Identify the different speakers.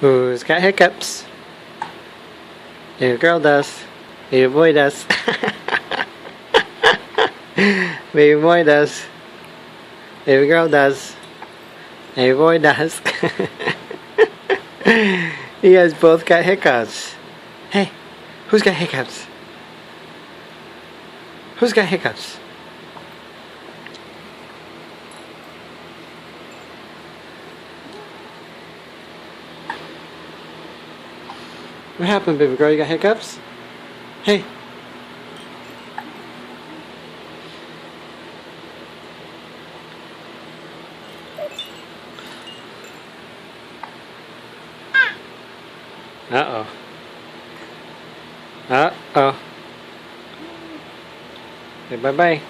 Speaker 1: Who's got hiccups? Baby girl does. Baby boy does. Baby boy does. Baby girl does. Baby boy does. You guys both got hiccups. Hey, who's got hiccups? Who's got hiccups? What happened, baby girl? You got hiccups? Hey. Uh-oh. Uh-oh. Okay, bye-bye.